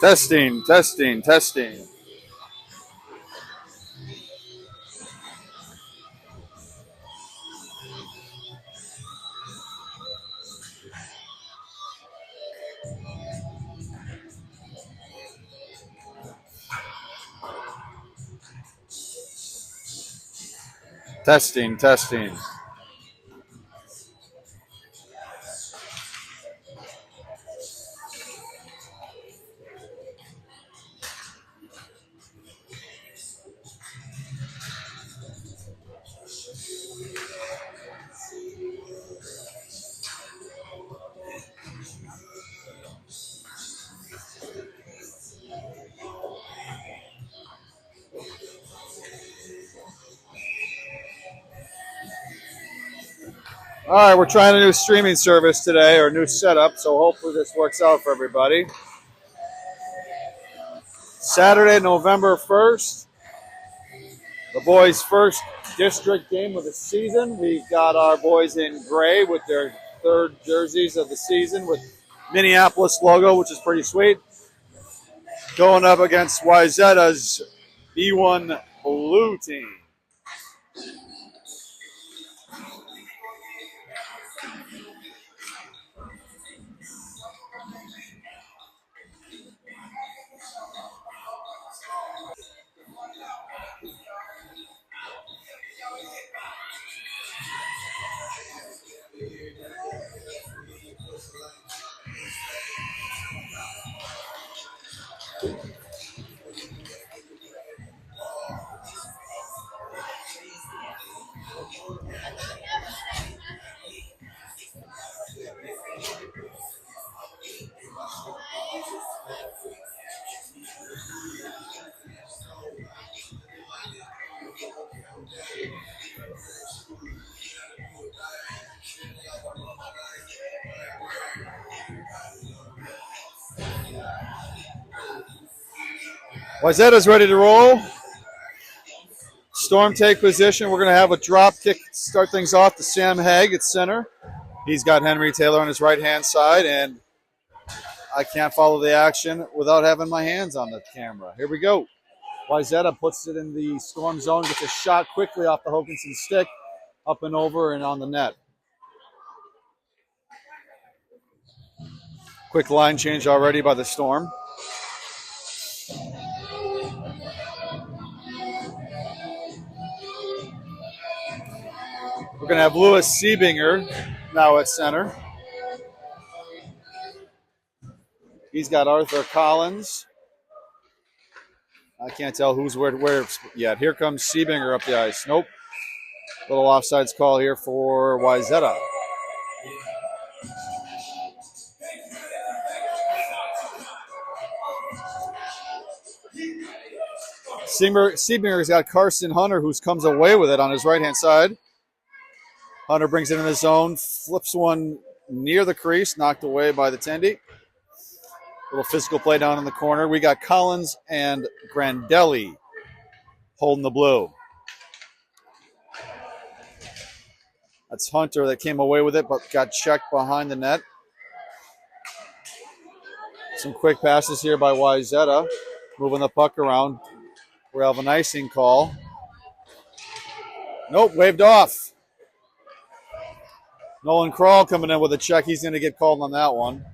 Testing, testing, testing. Testing, testing. All right, we're trying a new streaming service today, or a new setup, so hopefully this works out for everybody. Saturday, November 1st, the boys' first district game of the season. We've got our boys in gray with their third jerseys of the season with Minneapolis logo, which is pretty sweet. Going up against Wayzata's B1 blue team. Wayzata's ready to roll. Storm take position. We're going to have a drop kick start things off to Sam Haig at center. He's got Henry Taylor on his right-hand side, and I can't follow the action without having my hands on the camera. Here we go. Wayzata puts it in the Storm zone, gets a shot quickly off the Hokinson stick, up and over and on the net. Quick line change already by the Storm. We're going to have Lewis Siebinger now at center. He's got Arthur Collins. I can't tell who's where yet. Here comes Siebinger up the ice. Nope. Little offsides call here for Wayzata. Siebinger's got Carson Hunter, who comes away with it on his right-hand side. Hunter brings it in the zone, flips one near the crease, knocked away by the Tendy. Little physical play down in the corner. We got Collins and Grandelli holding the blue. That's Hunter that came away with it, but got checked behind the net. Some quick passes here by Wayzata, moving the puck around. We have an icing call. Nope, waved off. Nolan Kroll coming in with a check. He's going to get called on that one.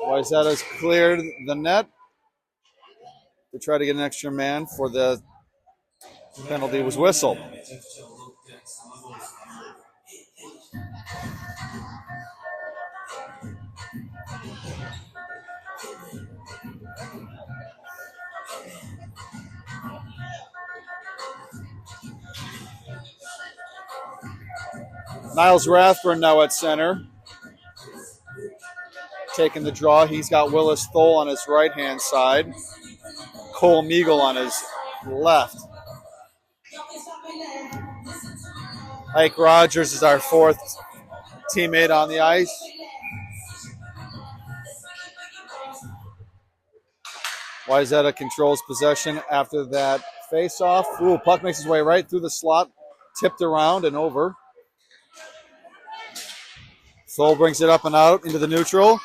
Wayzata's cleared the net to try to get an extra man for the penalty was whistled. Niles Rathburn now at center. Taking the draw. He's got Willis Thole on his right-hand side. Cole Meagle on his left. Ike Rogers is our fourth teammate on the ice. Wayzata controls possession after that face-off. Ooh, puck makes his way right through the slot, tipped around and over. Thole brings it up and out into the neutral.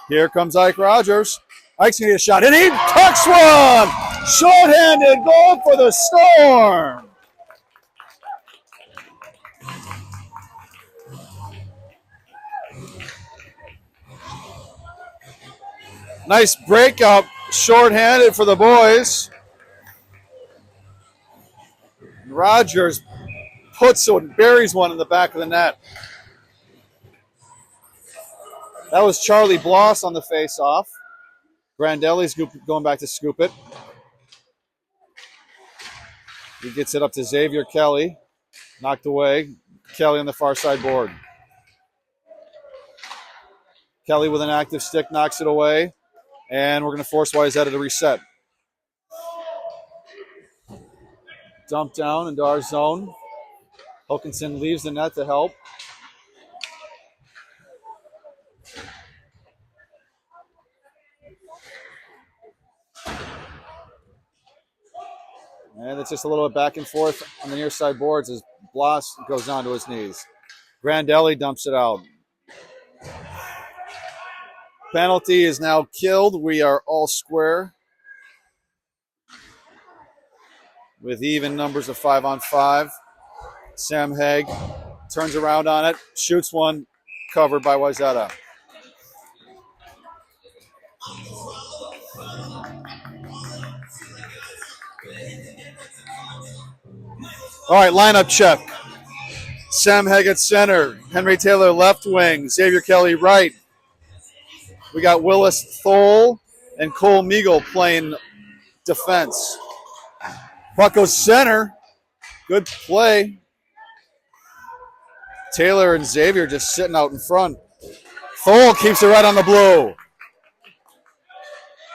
Here comes Ike Rogers. Ike's going to get a shot, and he tucks one! Short-handed goal for the Storm! Nice breakup, short-handed for the boys. Rogers puts one, buries one in the back of the net. That was Charlie Bloss on the face-off. Grandelli's going back to scoop it. He gets it up to Xavier Kelly. Knocked away. Kelly on the far side board. Kelly with an active stick knocks it away. And we're going to force Wayzata to reset. Dump down into our zone. Wilkinson leaves the net to help. And it's just a little bit back and forth on the near side boards as Bloss goes down to his knees. Grandelli dumps it out. Penalty is now killed. We are all square with even numbers of 5-on-5. Sam Haig turns around on it, shoots one, covered by Wayzata. All right, lineup check. Sam Haig at center. Henry Taylor left wing. Xavier Kelly right. We got Willis Thole and Cole Meagle playing defense. Puck goes center. Good play. Taylor and Xavier just sitting out in front. Thole keeps it right on the blue.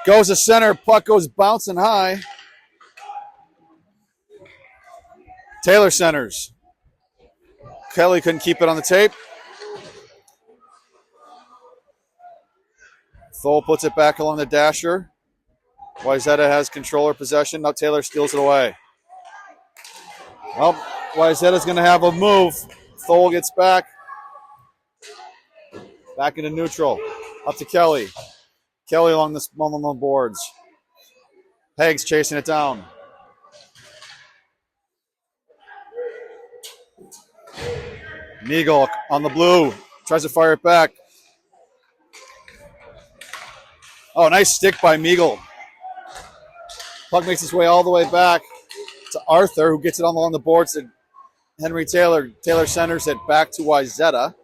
Goes to center. Puck goes bouncing high. Taylor centers. Kelly couldn't keep it on the tape. Thole puts it back along the dasher. Wayzata has control or possession. Now Taylor steals it away. Well, Wayzata's going to have a move. Thole gets back. Back into neutral. Up to Kelly. Kelly along the boards. Haig's chasing it down. Meagle on the blue. Tries to fire it back. Oh, nice stick by Meagle. Puck makes its way all the way back to Arthur, who gets it along the boards to Henry Taylor. Taylor centers it back to Wayzata.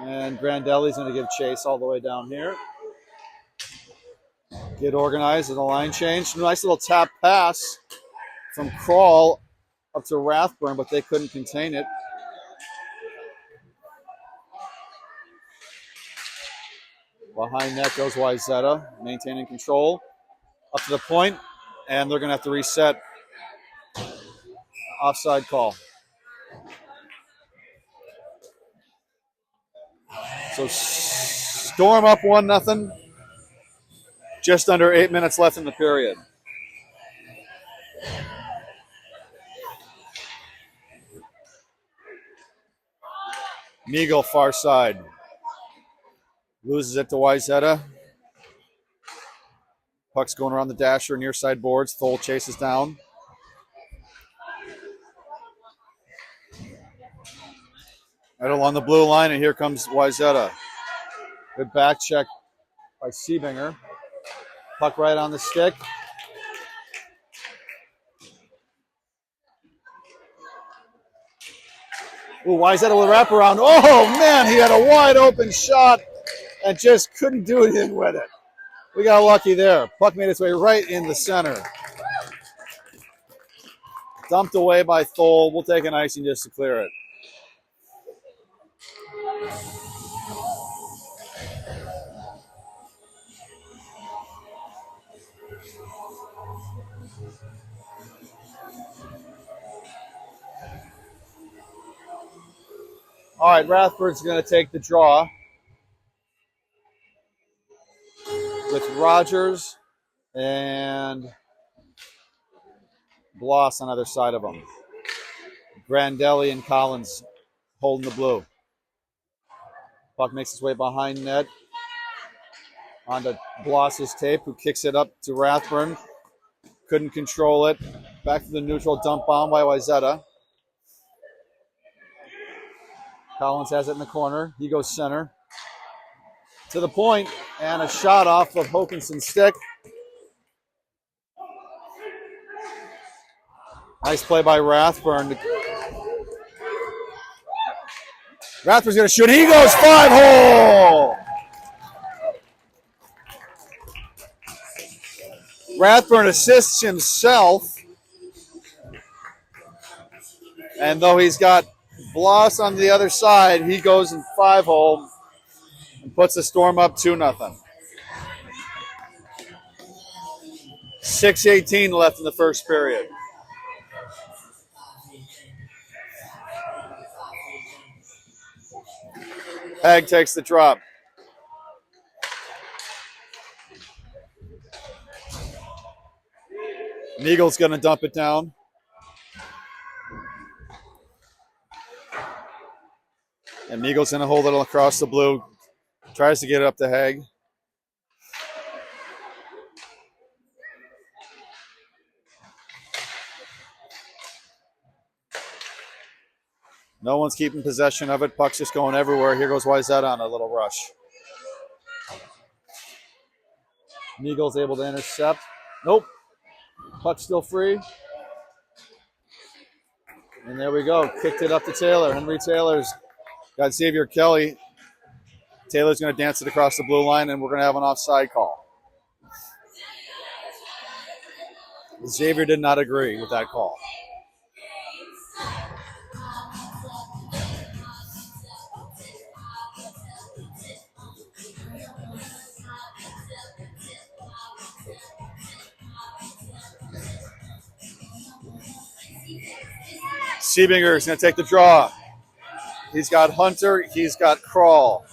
And Grandelli's going to give chase all the way down here. Get organized in the line change. Nice little tap pass from Crawl up to Rathburn, but they couldn't contain it. Behind net goes Wayzata, maintaining control. Up to the point, and they're going to have to reset. Offside call. So Storm up 1-0. Just under 8 minutes left in the period. Meagle far side. Loses it to Wayzata. Puck's going around the dasher, near side boards. Thole chases down. Right along the blue line, and here comes Wayzata. Good back check by Siebinger. Puck right on the stick. Ooh, Wayzata with a wraparound. Oh, man, he had a wide open shot and just couldn't do anything with it. We got lucky there. Puck made its way right in the center. Dumped away by Thole. We'll take an icing just to clear it. All right, Rathburn's going to take the draw with Rogers and Bloss on either side of him. Grandelli and Collins holding the blue. Puck makes its way behind net. Onto Bloss's tape, who kicks it up to Rathburn. Couldn't control it. Back to the neutral, dump bomb by Wayzata. Collins has it in the corner. He goes center. To the point, and a shot off of Hokinson's stick. Nice play by Rathburn. Rathburn's going to shoot. He goes 5-hole! Rathburn assists himself. And though he's got Bloss on the other side, he goes in 5-hole and puts the Storm up 2-0. 6:18 left in the first period. Hag takes the drop. Neagle's going to dump it down. And Neagle's going to hold it across the blue. Tries to get it up to Hag. No one's keeping possession of it. Puck's just going everywhere. Here goes Wayzata on a little rush. Neagle's able to intercept. Nope. Puck's still free. And there we go. Kicked it up to Taylor. Henry Taylor's got Xavier Kelly. Taylor's going to dance it across the blue line, and we're going to have an offside call. Xavier did not agree with that call. Siebinger is going to take the draw. He's got Hunter. He's got Crawl.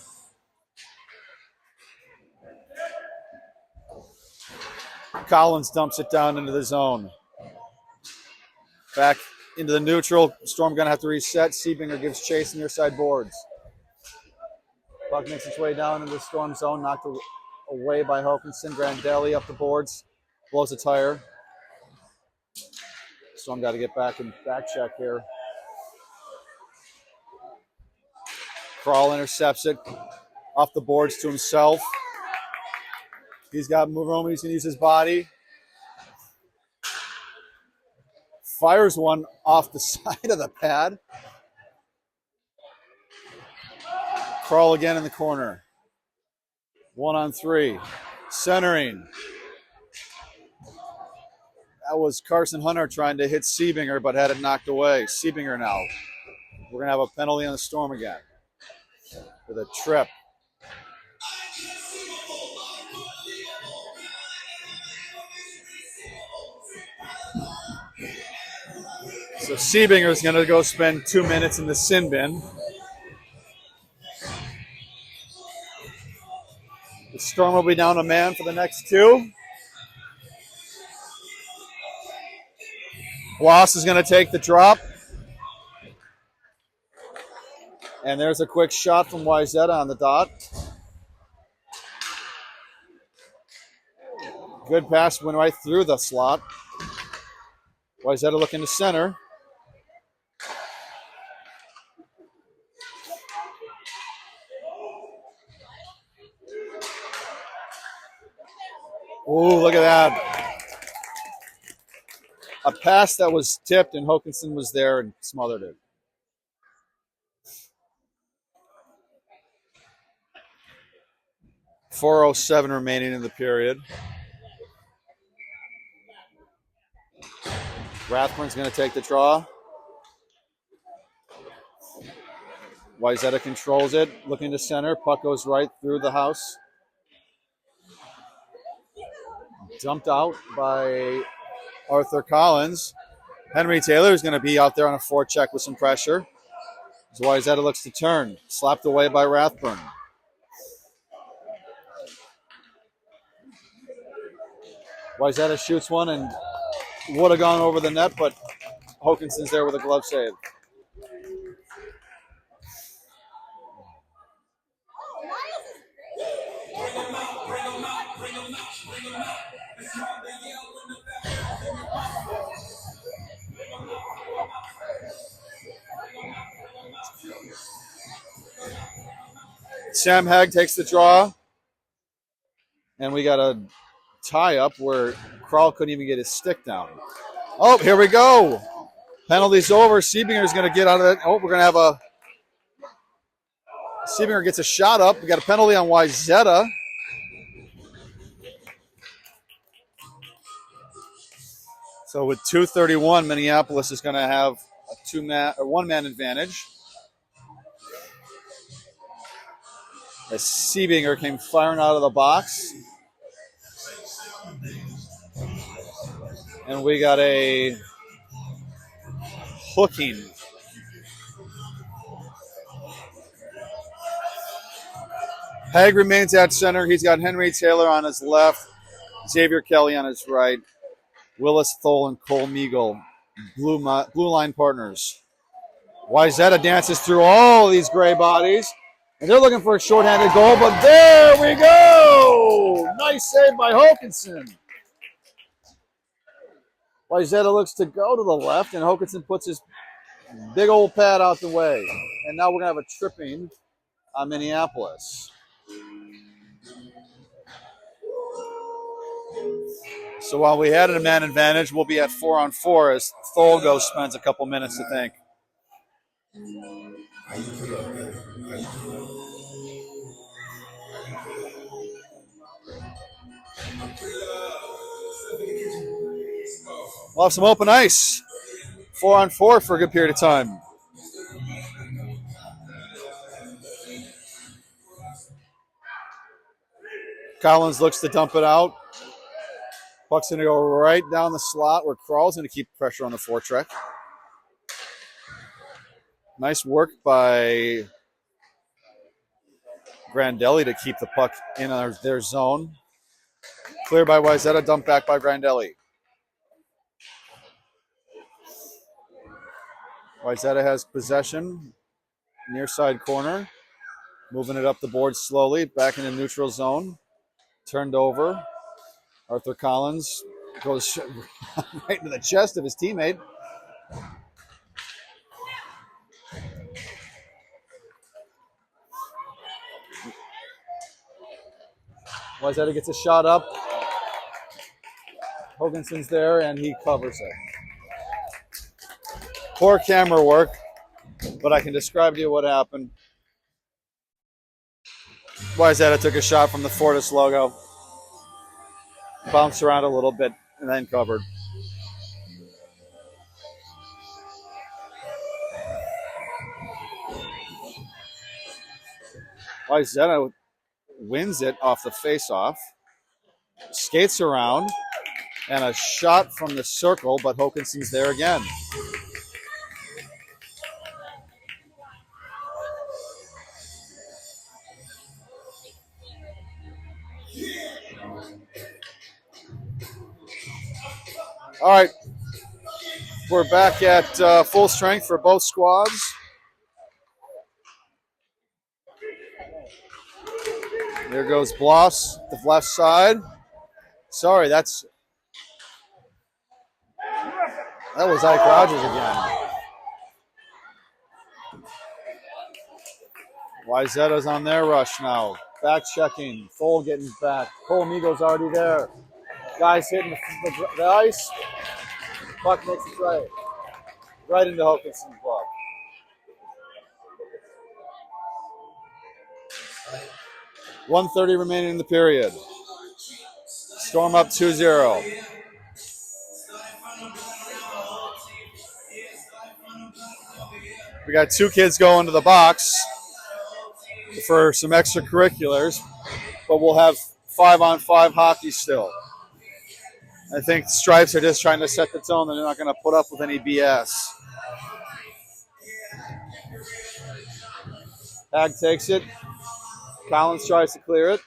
Collins dumps it down into the zone. Back into the neutral. Storm going to have to reset. Siebinger gives chase near side boards. Puck makes its way down into the Storm zone. Knocked away by Hokinson. Grandelli up the boards. Blows a tire. Storm got to get back and back check here. Crawl intercepts it off the boards to himself. He's got room. He's going to use his body. Fires one off the side of the pad. Crawl again in the corner. 1-on-3. Centering. That was Carson Hunter trying to hit Siebinger, but had it knocked away. Siebinger now. We're going to have a penalty on the Storm again with a trip. So Siebinger is going to go spend 2 minutes in the sin bin. The Storm will be down a man for the next 2. Bloss is going to take the drop. And there's a quick shot from Wayzata on the dot. Good pass, went right through the slot. Wayzata looking to center. Ooh, look at that. A pass that was tipped, and Hokinson was there and smothered it. .407 remaining in the period. Rathburn's going to take the draw. Wayzata controls it, looking to center. Puck goes right through the house. Dumped out by Arthur Collins. Henry Taylor is going to be out there on a forecheck with some pressure. As Wayzata looks to turn. Slapped away by Rathburn. Wayzata shoots one and would have gone over the net, but Hokinson's there with a glove save. Sam Hag takes the draw. And we got a tie up where Kral couldn't even get his stick down. Oh, here we go. Penalty's over. Siebinger's going to get out of that. Oh, we're going to have a... Siebinger gets a shot up. We got a penalty on Wayzata. So with 2:31, Minneapolis is going to have a one-man advantage. As Siebinger came firing out of the box. And we got a hooking. Haig remains at center. He's got Henry Taylor on his left, Xavier Kelly on his right, Willis Thole and Cole Meagle, blue line partners. Wayzata dances through all these gray bodies, and they're looking for a shorthanded goal, but there we go! Nice save by Hokanson. Wayzata looks to go to the left, and Hokanson puts his big old pad out the way. And now we're going to have a tripping on Minneapolis. So while we had a man advantage, we'll be at 4-on-4 as Thole spends a couple minutes to think. We'll have some open ice. 4-on-4 for a good period of time. Collins looks to dump it out. Puck's going to go right down the slot where Kral's going to keep pressure on the forecheck. Nice work by Grandelli to keep the puck in their zone. Clear by Wayzata, dump back by Grandelli. Wayzata has possession, near side corner. Moving it up the board slowly, back in the neutral zone. Turned over. Arthur Collins goes right into the chest of his teammate. Wayzata gets a shot up. Hoganson's there, and he covers it. Poor camera work, but I can describe to you what happened. Wayzata took a shot from the Fortis logo. Bounced around a little bit, and then covered. Wayzata wins it off the face-off. Skates around, and a shot from the circle, but Hokanson's there again. All right, we're back at full strength for both squads. There goes Bloss, the left side. Sorry, that was Ike Rogers again. Wayzata's on their rush now. Back checking. Thole getting back. Cole Meagle's already there. Guys hitting the ice. Puck makes it right into Hokanson's glove. .130 remaining in the period. Storm up 2-0. We got two kids going to the box for some extracurriculars, but we'll have 5-on-5 hockey still. I think the Stripes are just trying to set the tone that they're not going to put up with any BS. Hag takes it. Collins tries to clear it.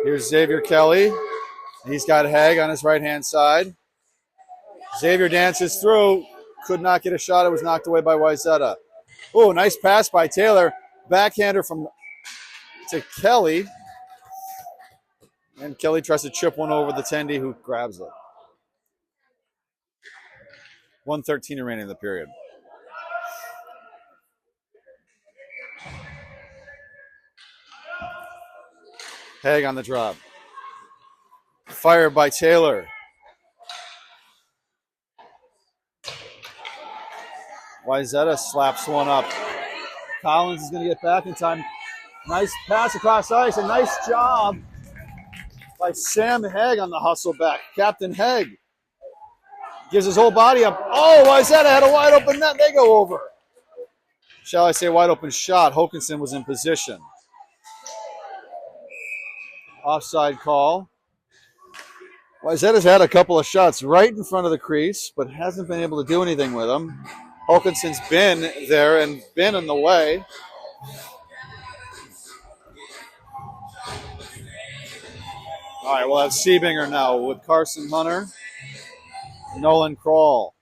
Here's Xavier Kelly. He's got Hag on his right-hand side. Xavier dances through. Could not get a shot. It was knocked away by Wayzata. Oh, nice pass by Taylor. Backhander to Kelly. And Kelly tries to chip one over the Tendy, who grabs it. 1:13 remaining in the period. Haig on the drop. Fired by Taylor. Wayzata slaps one up. Collins is going to get back in time. Nice pass across ice. A nice job by Sam Haig on the hustle back. Captain Haig gives his whole body up. Oh, Wayzata had a wide open net. They go over. Shall I say wide open shot. Hokanson was in position. Offside call. Wayzata's had a couple of shots right in front of the crease, but hasn't been able to do anything with them. Hokanson's been there and been in the way. All right, we'll have Siebinger now with Carson Hunter, Nolan Kroll.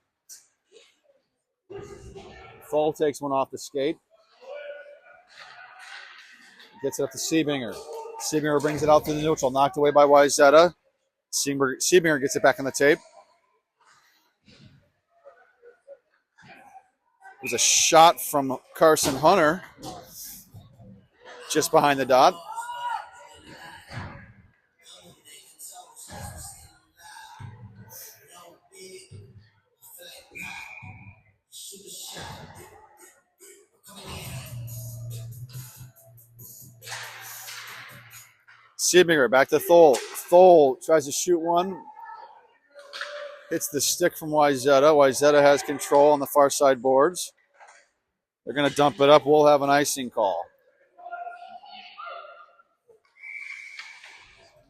Foll takes one off the skate. Gets it up to Siebinger. Siebinger brings it out to the neutral, knocked away by Wayzata. Siebinger gets it back on the tape. It was a shot from Carson Hunter just behind the dot. Siebinger back to Thole. Thole tries to shoot one. Hits the stick from Wayzata. Wayzata has control on the far side boards. They're going to dump it up. We'll have an icing call.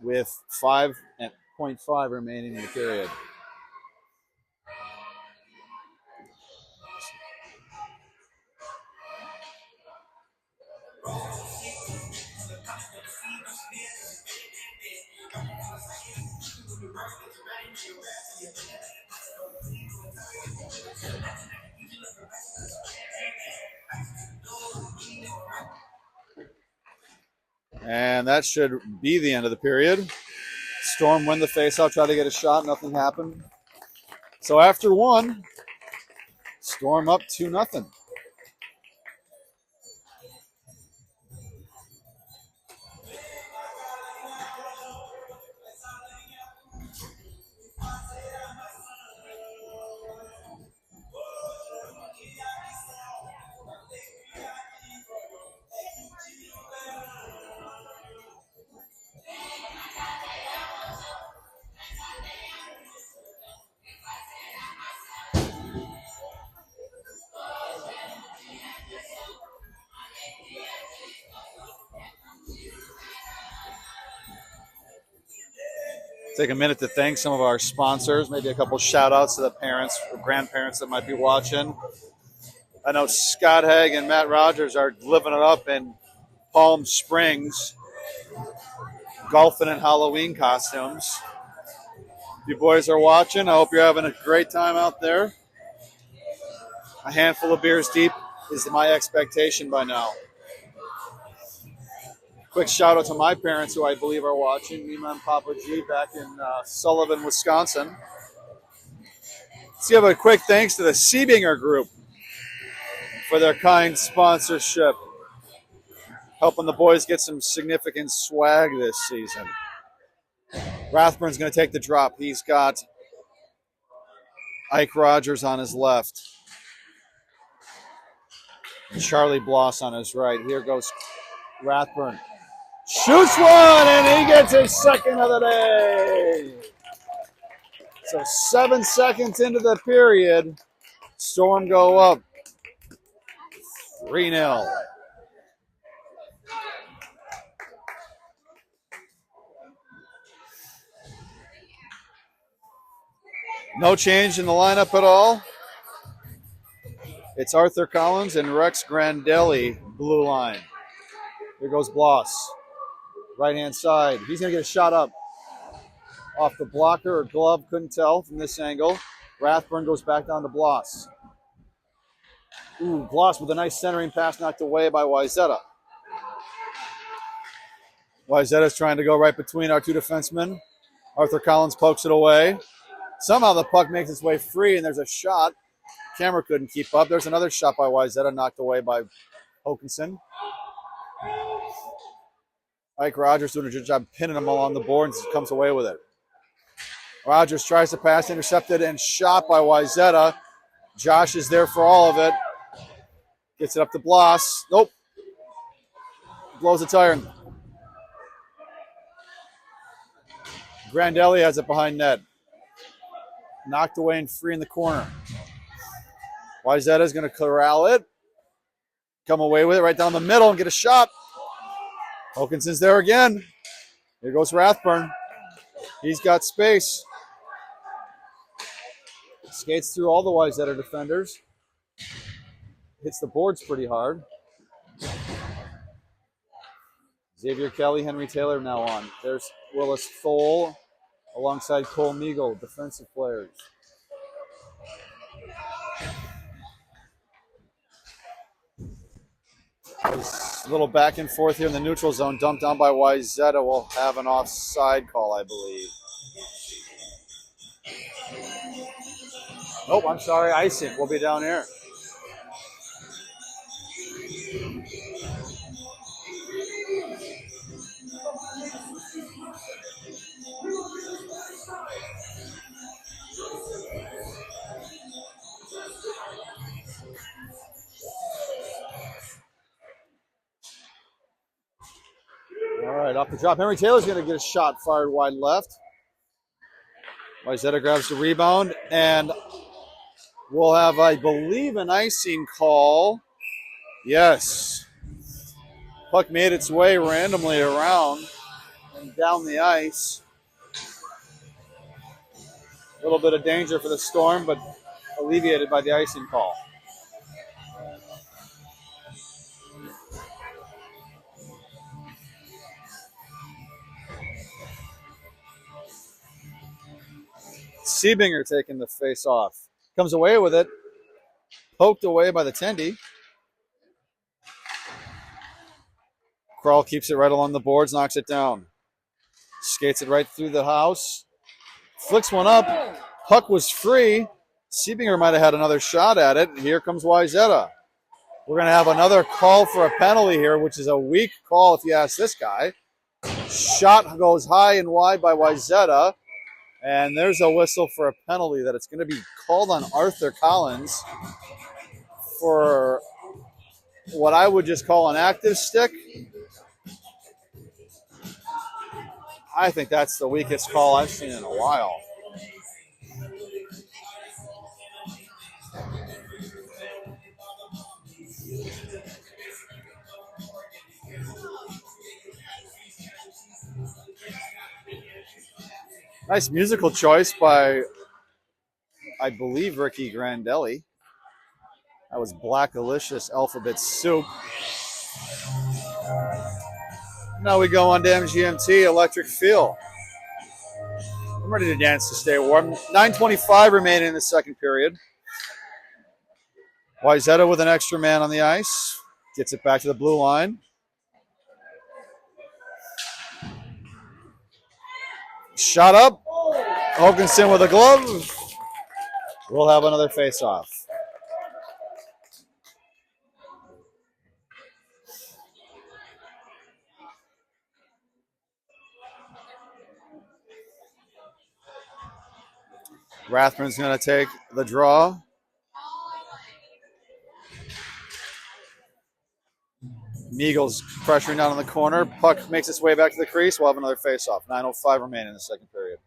With 5.5 remaining in the period. And that should be the end of the period. Storm win the faceoff, try to get a shot, nothing happened. So after one, Storm up 2-0. Take a minute to thank some of our sponsors, maybe a couple shout outs to the parents or grandparents that might be watching. I know Scott Haig and Matt Rogers are living it up in Palm Springs, golfing in Halloween costumes. If you boys are watching, I hope you're having a great time out there. A handful of beers deep is my expectation by now. Quick shout out to my parents who I believe are watching, Mima and Papa G back in Sullivan, Wisconsin. Let's give a quick thanks to the Siebinger Group for their kind sponsorship, helping the boys get some significant swag this season. Rathburn's going to take the drop. He's got Ike Rogers on his left, Charlie Bloss on his right. Here goes Rathburn. Shoots one, and he gets his second of the day. So 7 seconds into the period, Storm go up 3-0. No change in the lineup at all. It's Arthur Collins and Rex Grandelli, blue line. Here goes Bloss. Right-hand side. He's going to get a shot up off the blocker or glove. Couldn't tell from this angle. Rathburn goes back down to Bloss. Ooh, Bloss with a nice centering pass knocked away by Wayzata. Wayzata's trying to go right between our two defensemen. Arthur Collins pokes it away. Somehow the puck makes its way free, and there's a shot. Camera couldn't keep up. There's another shot by Wayzata knocked away by Hokanson. Ike Rogers doing a good job pinning him along the board and comes away with it. Rogers tries to pass, intercepted and shot by Wayzata. Josh is there for all of it. Gets it up to Bloss. Nope. Blows the tire. Grandelli has it behind net. Knocked away and free in the corner. Wayzata is going to corral it. Come away with it right down the middle and get a shot. Hokinson's there again. Here goes Rathburn. He's got space. Skates through all the Wayzata defenders. Hits the boards pretty hard. Xavier Kelly, Henry Taylor now on. There's Willis Thole alongside Cole Meagle, defensive players. There's a little back and forth here in the neutral zone. Dumped down by Wayzata. Will have an offside call, I believe. Nope, I'm sorry. Icing. We'll be down here. All right, off the drop. Henry Taylor's going to get a shot fired wide left. Wayzata grabs the rebound, and we'll have, I believe, an icing call. Yes. Puck made its way randomly around and down the ice. A little bit of danger for the Storm, but alleviated by the icing call. Siebinger taking the face off. Comes away with it. Poked away by the Tendy. Kral keeps it right along the boards, knocks it down. Skates it right through the house. Flicks one up. Puck was free. Siebinger might have had another shot at it. Here comes Wayzata. We're going to have another call for a penalty here, which is a weak call if you ask this guy. Shot goes high and wide by Wayzata. And there's a whistle for a penalty that it's going to be called on Arthur Collins for what I would just call an active stick. I think that's the weakest call I've seen in a while. Nice musical choice by, I believe, Ricky Grandelli. That was Blackalicious Alphabet Soup. Now we go on to MGMT Electric Feel. I'm ready to dance to stay warm. 9:25 remaining in the second period. Wayzata with an extra man on the ice. Gets it back to the blue line. Shot up. Hokinson with a glove. We'll have another face-off. Rathburn's going to take the draw. Meagle's pressuring down in the corner. Puck makes its way back to the crease. We'll have another face-off. 9:05 remaining in the second period.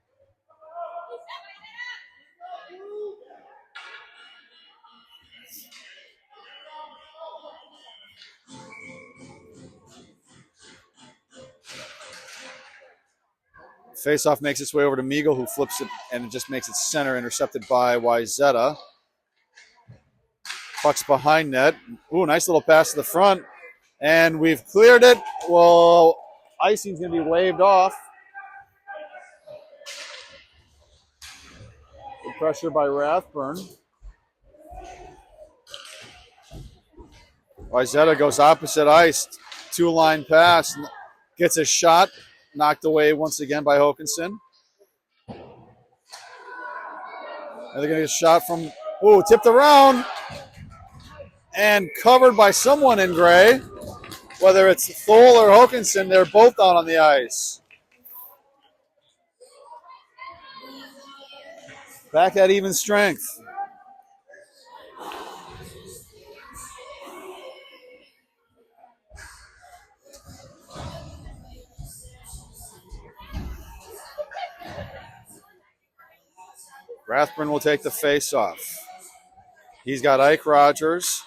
Face-off makes its way over to Meagle, who flips it and it just makes it center, intercepted by Wayzata. Puck's behind net. Ooh, nice little pass to the front. And we've cleared it. Well, icing's going to be waved off. Good pressure by Rathburn. Wayzata goes opposite ice. Two-line pass. Gets a shot. Knocked away once again by Hokinson. And they're going to get a shot from, tipped around. And covered by someone in gray. Whether it's Thole or Hokinson, they're both out on the ice. Back at even strength. Rathburn will take the face-off. He's got Ike Rogers,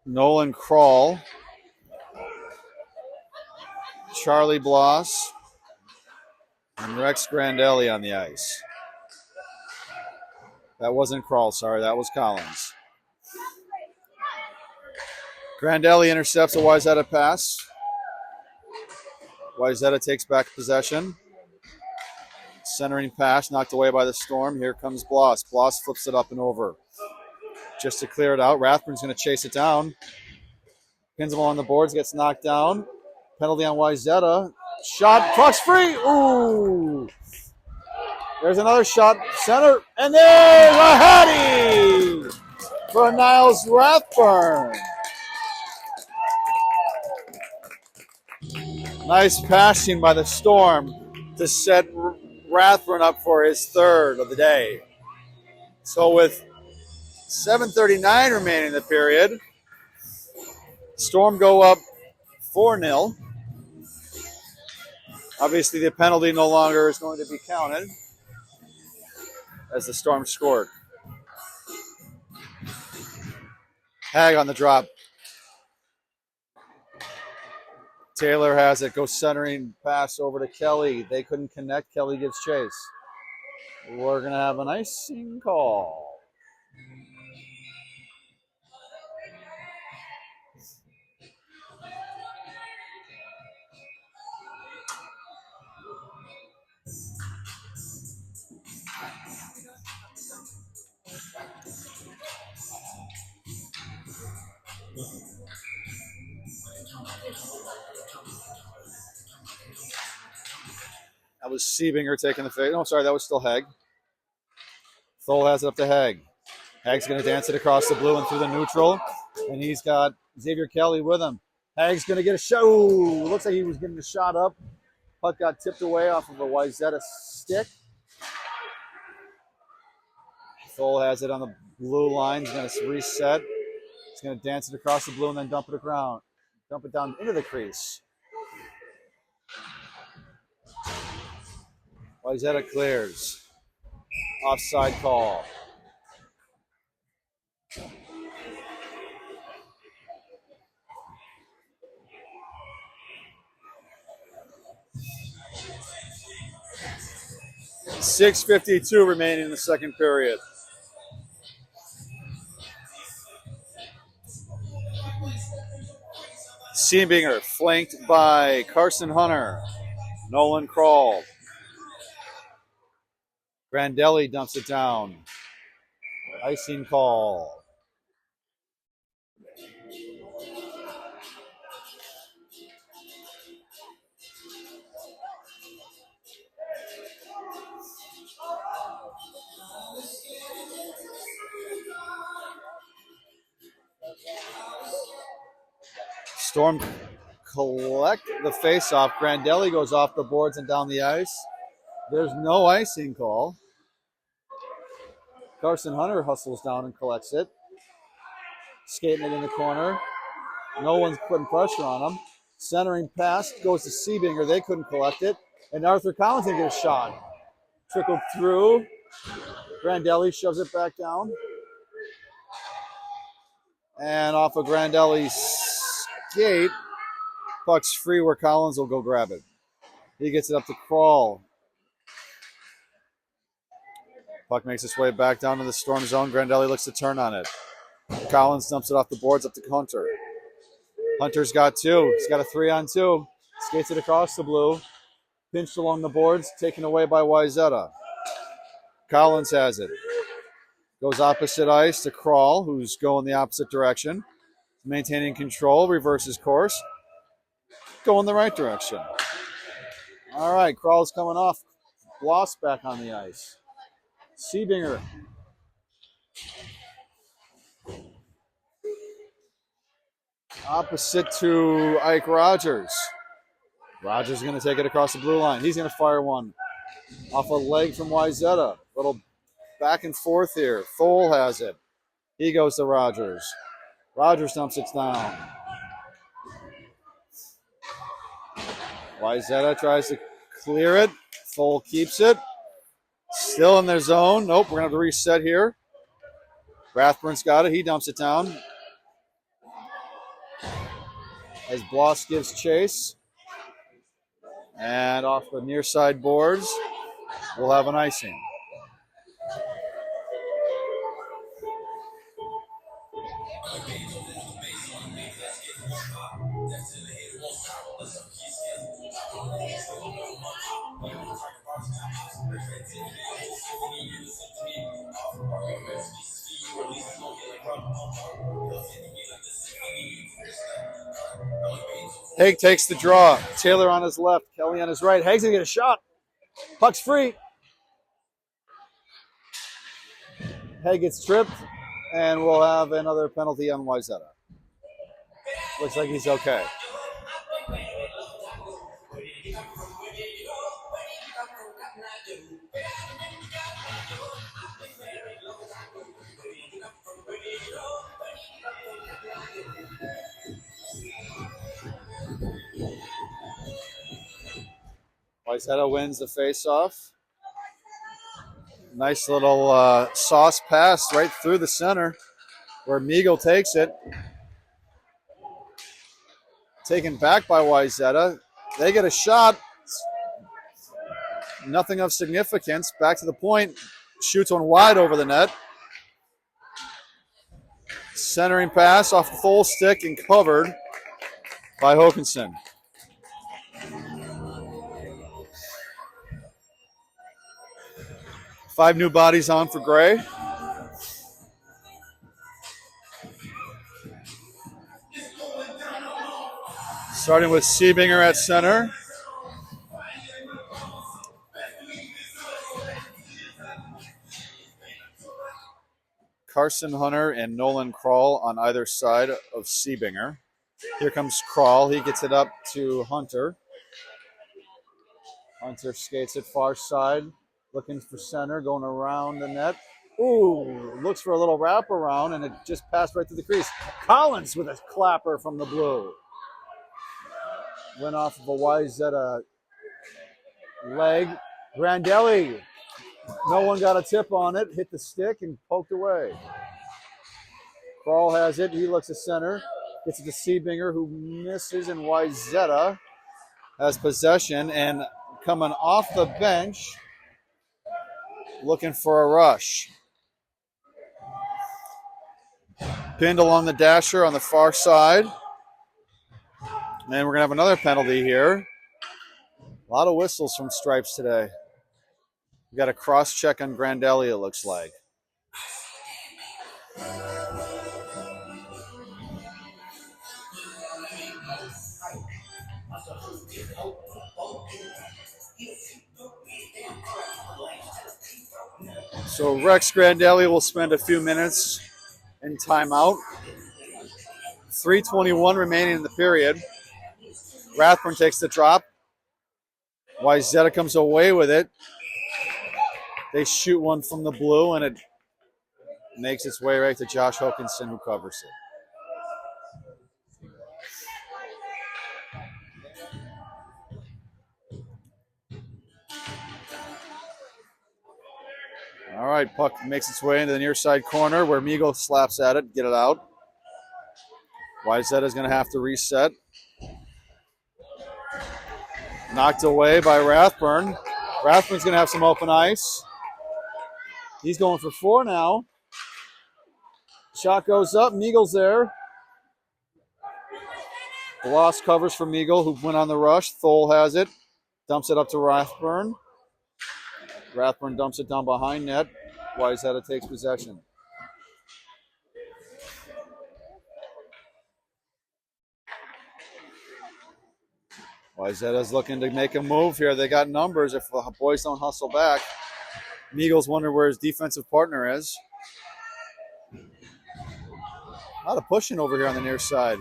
Nolan Kroll, Charlie Bloss, and Rex Grandelli on the ice. That wasn't Kroll, sorry, that was Collins. Grandelli intercepts a Wayzata pass. Wayzata takes back possession. Centering pass knocked away by the Storm. Here comes Bloss. Bloss flips it up and over. Just to clear it out, Rathburn's going to chase it down. Pins him on the boards, gets knocked down. Penalty on Wayzata. Shot, puck's free. Ooh. There's another shot, center, and there's a heady for Niles Rathburn. Nice passing by the Storm to set Rathburn up for his third of the day. So with 7:39 remaining in the period, Storm go up 4-0. Obviously, the penalty no longer is going to be counted as the Storm scored. Hag on the drop. Taylor has it, goes centering pass over to Kelly. They couldn't connect. Kelly gives chase. We're going to have an icing call. That was Siebinger taking the face. No, sorry, that was still Hag. Thole has it up to Hag. Hag's going to dance it across the blue and through the neutral. And he's got Xavier Kelly with him. Hag's going to get a shot. Ooh, looks like he was getting a shot up. Puck got tipped away off of a Wayzata stick. Thole has it on the blue line. He's going to reset. He's going to dance it across the blue and then dump it around. Dump it down into the crease. Wayzata clears. Offside call. .652 remaining in the second period. Siebinger flanked by Carson Hunter. Nolan Kroll. Grandelli dumps it down. Icing call. Storm collect the face-off. Grandelli goes off the boards and down the ice. There's no icing call. Carson Hunter hustles down and collects it. Skating it in the corner. No one's putting pressure on him. Centering pass goes to Siebinger. They couldn't collect it. And Arthur Collins didn't get a shot. Trickled through. Grandelli shoves it back down. And off of Grandelli's skate, puck's free where Collins will go grab it. He gets it up to Kroll. Puck makes its way back down to the Storm zone. Grandelli looks to turn on it. Collins dumps it off the boards up to Hunter. Hunter's got two. He's got a 3-on-2. Skates it across the blue. Pinched along the boards, taken away by Wayzata. Collins has it. Goes opposite ice to Kroll, who's going the opposite direction. Maintaining control, reverses course. Going the right direction. All right, Kroll's coming off. Bloss back on the ice. Siebinger. opposite to Ike Rogers. Rogers is going to take it across the blue line. He's going to fire one off a leg from Wayzata. Little back and forth here. Thole has it. He goes to Rogers. Rogers dumps it down. Wayzata tries to clear it. Thole keeps it. Still in their zone. Nope, we're going to have to reset here. Rathburn's got it. He dumps it down. As Bloss gives chase. And off the near side boards, we'll have an icing. Haig takes the draw. Taylor on his left, Kelly on his right. Haig's going to get a shot. Puck's free. Haig gets tripped, and we'll have another penalty on Wayzata. Looks like he's okay. Wayzata wins the faceoff. Nice little sauce pass right through the center where Meagle takes it. Taken back by Wayzata. They get a shot. Nothing of significance. Back to the point. Shoots one wide over the net. Centering pass off the full stick and covered by Hokinson. Five new bodies on for Gray. Starting with Siebinger at center. Carson Hunter and Nolan Krall on either side of Siebinger. Here comes Krall. He gets it up to Hunter. Hunter skates it far side. Looking for center, going around the net. Ooh, looks for a little wraparound, and it just passed right through the crease. Collins with a clapper from the blue. Went off of a Wayzata leg. Grandelli, no one got a tip on it. Hit the stick and poked away. Krall has it. He looks at center. Gets it to Siebinger, who misses, and Wayzata has possession. And coming off the bench, looking for a rush. Pinned along the dasher on the far side. And we're going to have another penalty here. A lot of whistles from Stripes today. We got a cross check on Grandelli, it looks like. So Rex Grandelli will spend a few minutes in timeout. 3:21 remaining in the period. Rathburn takes the drop. Wayzata comes away with it. They shoot one from the blue, and it makes its way right to Josh Hokinson, who covers it. All right, puck makes its way into the near side corner where Meagle slaps at it, get it out. Wayzata is going to have to reset. Knocked away by Rathburn. Rathburn's going to have some open ice. He's going for four now. Shot goes up. Meagle's there. Bloss covers for Meagle, who went on the rush. Thole has it. Dumps it up to Rathburn. Rathburn dumps it down behind net. Wayzata takes possession. Wayzata's looking to make a move here. They got numbers if the boys don't hustle back. Meagle's wondering where his defensive partner is. A lot of pushing over here on the near side.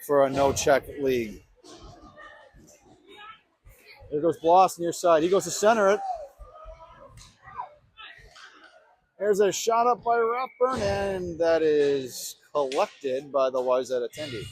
for a no-check league. There goes Bloss near side. He goes to center it. There's a shot up by Rathburn, and that is collected by the Wayzata attendee.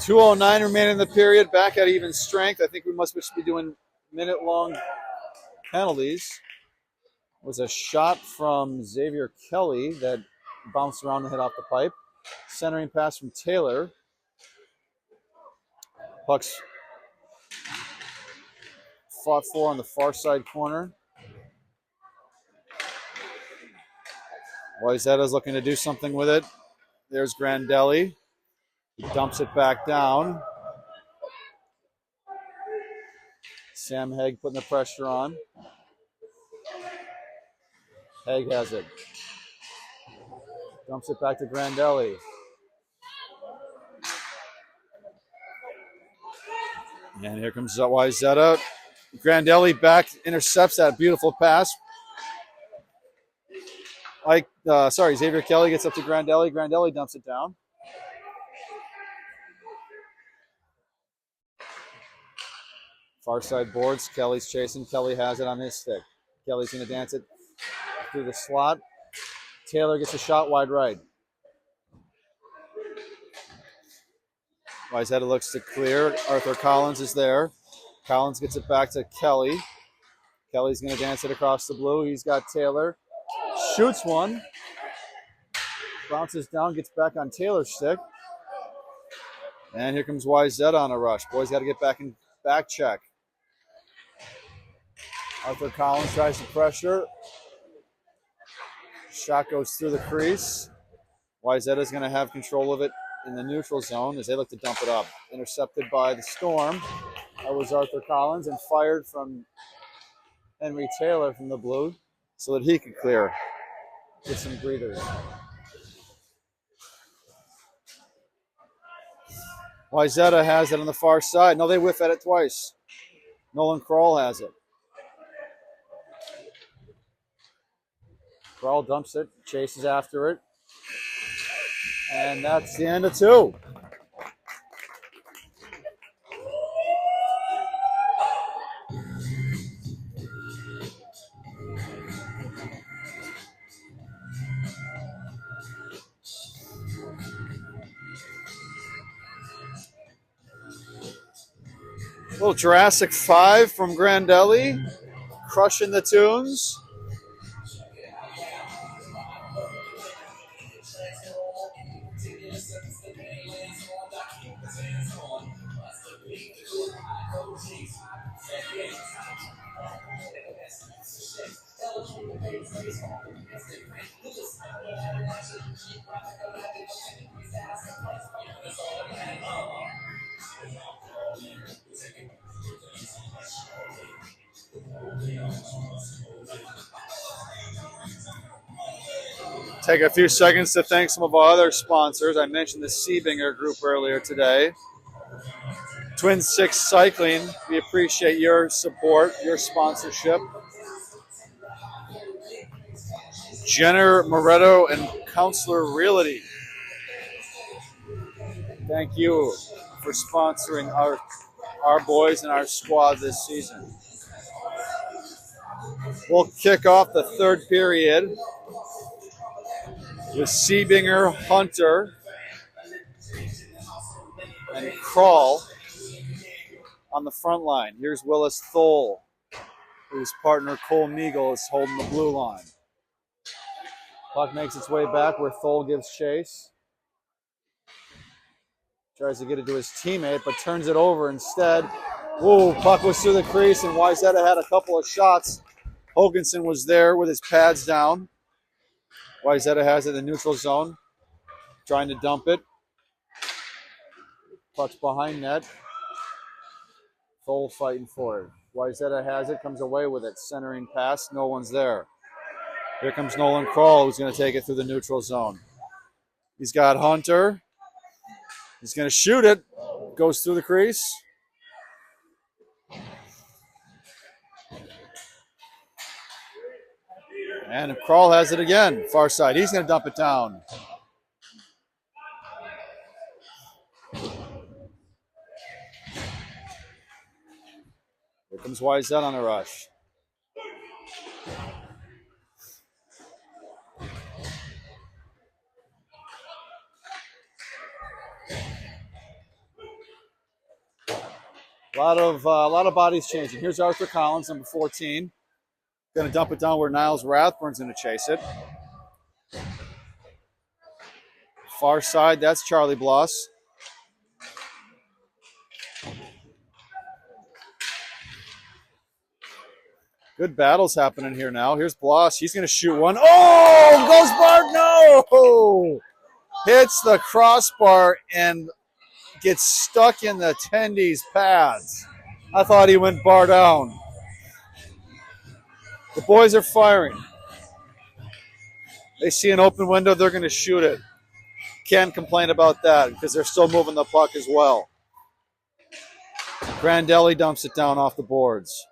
.209 remaining in the period. Back at even strength. I think we must be doing minute-long penalties. Was a shot from Xavier Kelly that bounced around and hit off the pipe. Centering pass from Taylor. Puck's fought for on the far side corner. Wayzata's looking to do something with it. There's Grandelli. He dumps it back down. Sam Haig putting the pressure on. Haig has it. Dumps it back to Grandelli. And here comes Wayzata. Grandelli back intercepts that beautiful pass. Xavier Kelly gets up to Grandelli. Grandelli dumps it down. Far side boards. Kelly's chasing. Kelly has it on his stick. Kelly's going to dance it through the slot. Taylor gets a shot wide right. Wayzata looks to clear. Arthur Collins is there. Collins gets it back to Kelly. Kelly's going to dance it across the blue. He's got Taylor. Shoots one. Bounces down, gets back on Taylor's stick. And here comes Wayzata on a rush. Boys got to get back in back check. Arthur Collins tries to pressure. Shot goes through the crease. Wayzata's going to have control of it in the neutral zone as they look to dump it up. Intercepted by the Storm. That was Arthur Collins and fired from Henry Taylor from the blue so that he could clear. Get some breathers. Wayzata has it on the far side. No, they whiff at it twice. Nolan Kroll has it. Kroll dumps it, chases after it. And that's the end of two. A little Jurassic 5 from Grandelli, crushing the tunes. Take a few seconds to thank some of our other sponsors. I mentioned the Seebinger Group earlier today. Twin Six Cycling, we appreciate your support, your sponsorship. Jenner Moretto and Counselor Realty. Thank you for sponsoring our boys and our squad this season. We'll kick off the third period with Seebinger, Hunter, and Kroll on the front line. Here's Willis Thole, whose partner Cole Meagle is holding the blue line. Puck makes its way back where Thole gives chase. Tries to get it to his teammate, but turns it over instead. Whoa, puck was through the crease, and Wayzata had a couple of shots. Hoganson was there with his pads down. Wayzata has it in the neutral zone, trying to dump it. Puck's behind net. Thole fighting for it. Wayzata has it, comes away with it. Centering pass, no one's there. Here comes Nolan Kroll, who's going to take it through the neutral zone. He's got Hunter. He's going to shoot it. Goes through the crease. And Kroll has it again. Far side. He's going to dump it down. Here comes Wayzata on the rush. A lot of bodies changing. Here's Arthur Collins, number 14. Going to dump it down where Niles Rathburn's going to chase it. Far side, that's Charlie Bloss. Good battles happening here now. Here's Bloss. He's going to shoot one. Oh, goes Bart. No! Hits the crossbar and gets stuck in the attendees' pads. I thought he went bar down. The boys are firing. They see an open window, they're going to shoot it. Can't complain about that because they're still moving the puck as well. Grandelli dumps it down off the boards.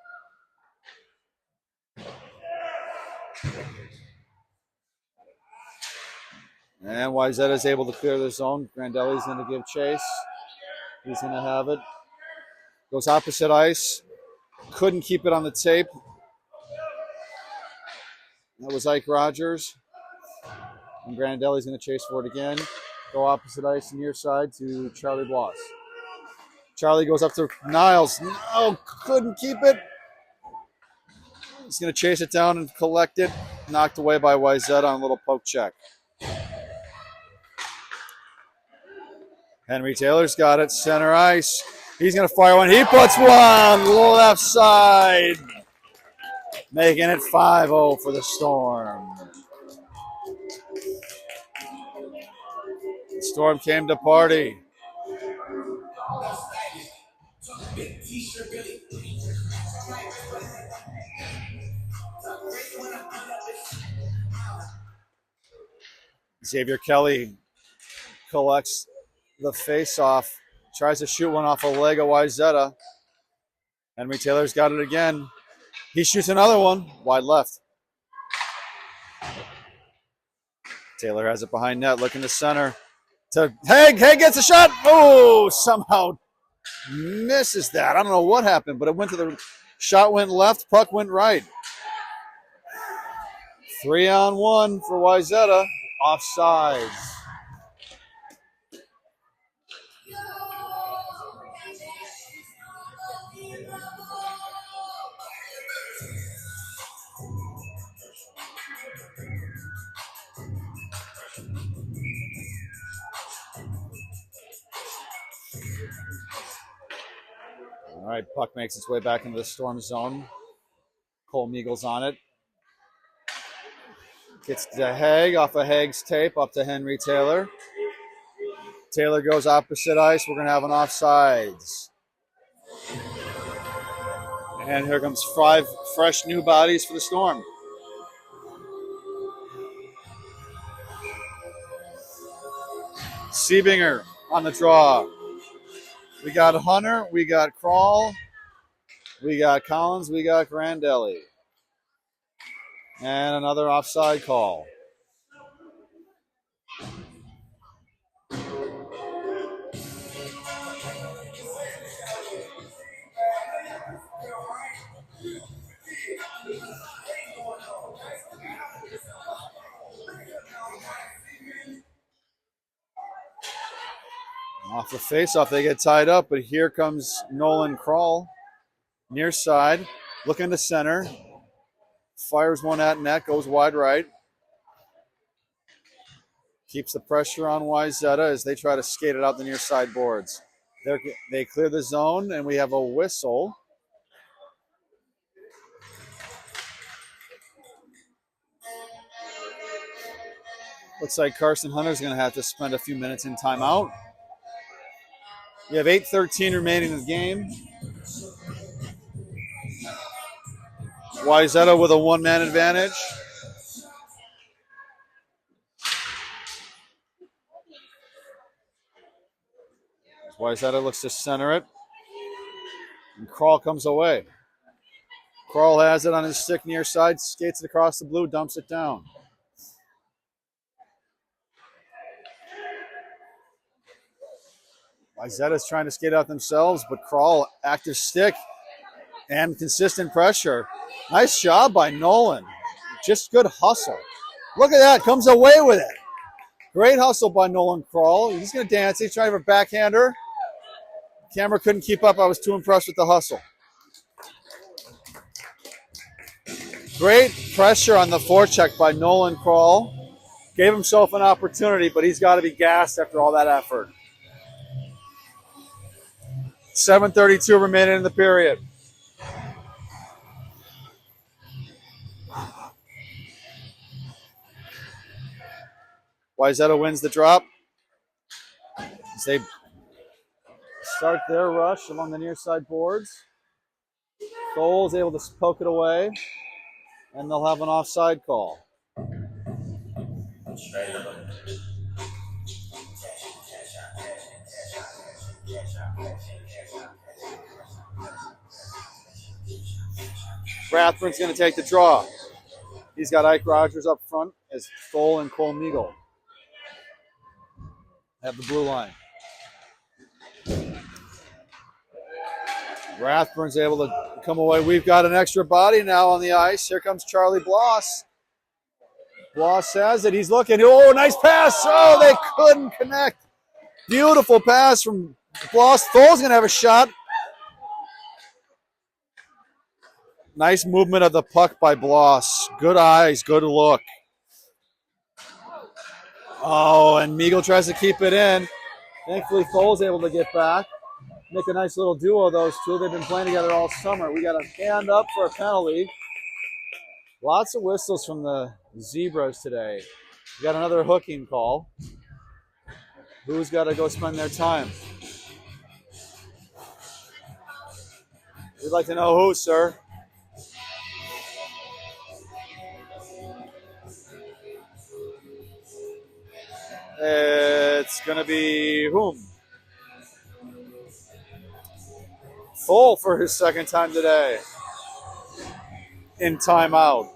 And Wayzata is able to clear the zone. Grandelli's going to give chase. He's going to have it. Goes opposite ice. Couldn't keep it on the tape. That was Ike Rogers. And Grandelli's going to chase for it again. Go opposite ice near side to Charlie Bloss. Charlie goes up to Niles. No, couldn't keep it. He's going to chase it down and collect it. Knocked away by Wayzata on a little poke check. Henry Taylor's got it. Center ice. He's going to fire one. He puts one left side. Making it 5-0 for the Storm. The Storm came to party. Xavier Kelly collects the face-off. Tries to shoot one off a leg of Wayzata. Henry Taylor's got it again. He shoots another one. Wide left. Taylor has it behind net. Looking to center. To Haig. Haig gets a shot. Oh, somehow misses that. I don't know what happened, but it went to the shot went left. Puck went right. 3-on-1 for Wayzata. Offsides. All right, puck makes its way back into the Storm zone. Cole Meagle's on it. Gets to Haig, off of Haig's tape, up to Henry Taylor. Taylor goes opposite ice. We're going to have an offsides. And here comes 5 fresh new bodies for the Storm. Siebinger on the draw. We got Hunter, we got Kroll, we got Collins, we got Grandelli. And another offside call. Off the face-off, they get tied up, but here comes Nolan Kroll, near side, looking to center, fires one at net, goes wide right. Keeps the pressure on Wayzata as they try to skate it out the near side boards. They clear the zone, and we have a whistle. Looks like Carson Hunter's going to have to spend a few minutes in timeout. We have 8:13 remaining in the game. Wayzata with a one-man advantage. Wayzata looks to center it. And Kroll comes away. Kroll has it on his stick near side, skates it across the blue, dumps it down. Wayzata's trying to skate out themselves, but Kroll, active stick and consistent pressure. Nice job by Nolan. Just good hustle. Look at that, comes away with it. Great hustle by Nolan Kroll. He's going to dance. He's trying for a backhander. Camera couldn't keep up. I was too impressed with the hustle. Great pressure on the forecheck by Nolan Kroll. Gave himself an opportunity, but he's got to be gassed after all that effort. 7:32 remaining in the period. Wayzata wins the drop. As they start their rush along the near side boards. Tholes able to poke it away, and they'll have an offside call. Rathbun's going to take the draw. He's got Ike Rogers up front as Thole and Cole Meagle have the blue line. Rathbun's able to come away. We've got an extra body now on the ice. Here comes Charlie Bloss. Bloss has it. He's looking. Oh, nice pass. Oh, they couldn't connect. Beautiful pass from Bloss. Thole's going to have a shot. Nice movement of the puck by Bloss. Good eyes, good look. Oh, and Meagle tries to keep it in. Thankfully, Thole's able to get back. Make a nice little duo, those two. They've been playing together all summer. We got a hand up for a penalty. Lots of whistles from the Zebras today. We got another hooking call. Who's got to go spend their time? We'd like to know who, sir. It's going to be whom? Thole for his second time today. In timeout.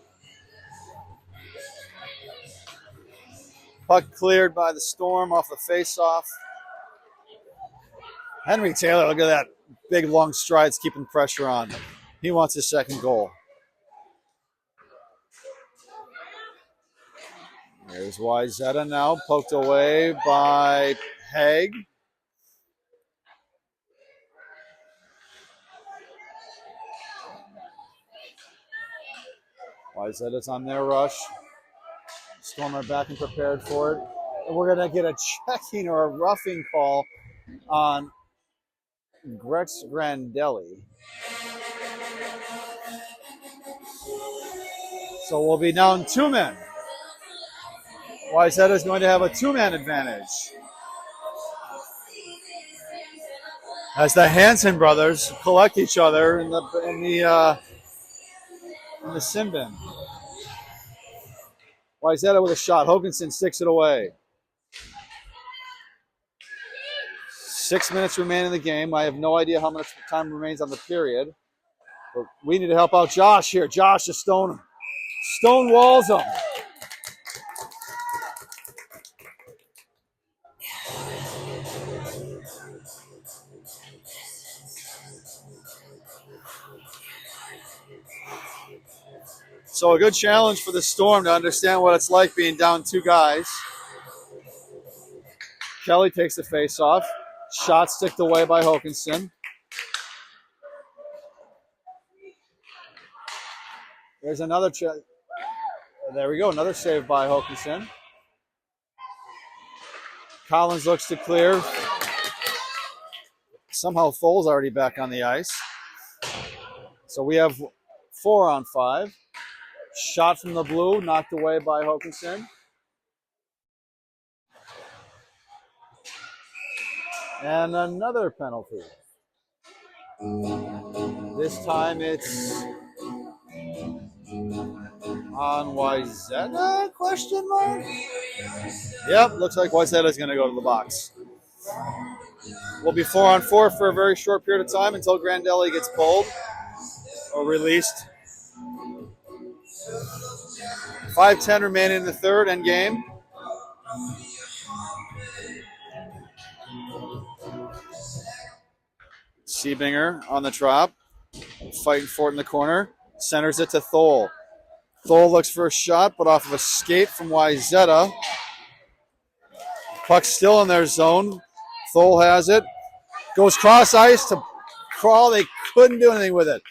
Puck cleared by the Storm off the faceoff. Henry Taylor, look at that. Big long strides keeping pressure on. He wants his second goal. There's Wayzata now, poked away by Haig. Wayzata's on their rush. Storm are back and prepared for it. And we're going to get a checking or a roughing call on Grex Grandelli. So we'll be down 2 men. Wayzata is going to have a 2-man advantage. As the Hansen brothers collect each other in the sin bin. Wayzata with a shot. Hoganson sticks it away. 6 minutes remain in the game. I have no idea how much time remains on the period. But we need to help out Josh here. Josh is stonewalls him. So a good challenge for the Storm to understand what it's like being down 2 guys. Kelly takes the face-off. Shot sticked away by Hokanson. There's another there we go, another save by Hokanson. Collins looks to clear. Somehow Thole's already back on the ice. So we have 4-on-5. Shot from the blue, knocked away by Hokanson. And another penalty. This time it's on Wayzata, question mark? Yep, looks like Wayzata is going to go to the box. We'll be 4-on-4 for a very short period of time until Grandelli gets pulled or released. 5:10 remaining in the third end game. Siebinger on the drop, fighting for it in the corner. Centers it to Thole. Thole looks for a shot, but off of a skate from Wayzata. Puck still in their zone. Thole has it. Goes cross ice to Crawl. They couldn't do anything with it.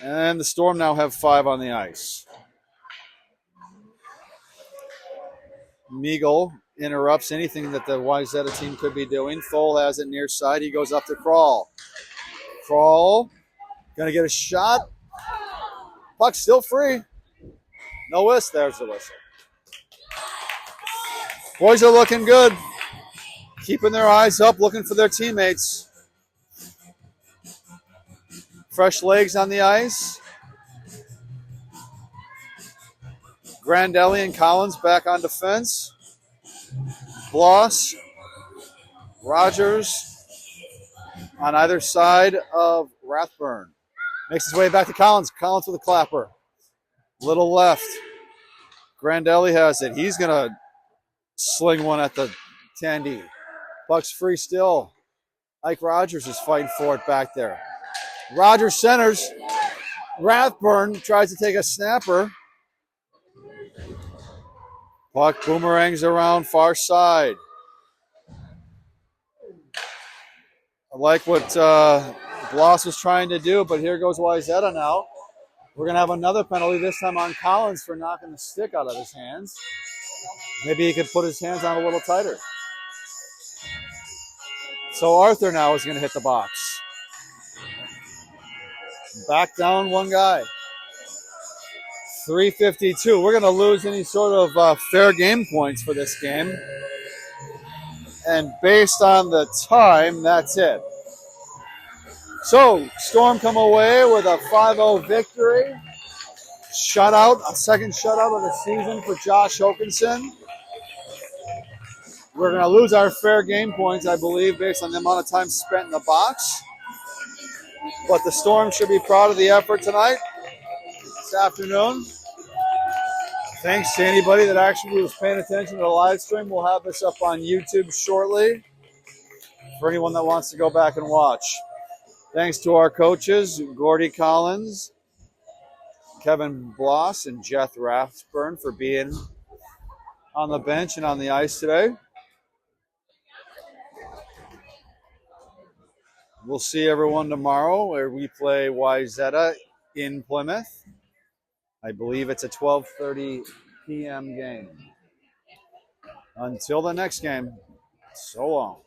And the Storm now have 5 on the ice. Meagle interrupts anything that the Wayzata team could be doing. Thole has it near side. He goes up to Crawl. Crawl. Going to get a shot. Puck still free. No whistle. There's the whistle. Boys are looking good. Keeping their eyes up, looking for their teammates. Fresh legs on the ice. Grandelli and Collins back on defense. Bloss, Rogers on either side of Rathburn. Makes his way back to Collins. Collins with a clapper. Little left. Grandelli has it. He's going to sling one at the Tandy. Puck's free still. Ike Rogers is fighting for it back there. Rogers centers. Rathburn tries to take a snapper. Puck boomerangs around far side. I like what Bloss was trying to do, but here goes Wayzata now. We're going to have another penalty, this time on Collins for knocking the stick out of his hands. Maybe he could put his hands on a little tighter. So Arthur now is going to hit the box. Back down one guy. 3:52. We're going to lose any sort of fair game points for this game. And based on the time, that's it. So, Storm come away with a 5-0 victory. Shutout, a second shutout of the season for Josh Hokinson. We're going to lose our fair game points, I believe, based on the amount of time spent in the box. But the Storm should be proud of the effort tonight, this afternoon. Thanks to anybody that actually was paying attention to the live stream. We'll have this up on YouTube shortly for anyone that wants to go back and watch. Thanks to our coaches, Gordy Collins, Kevin Bloss, and Jeff Rathburn for being on the bench and on the ice today. We'll see everyone tomorrow where we play Wayzata in Plymouth. I believe it's a 12:30 p.m. game. Until the next game, so long.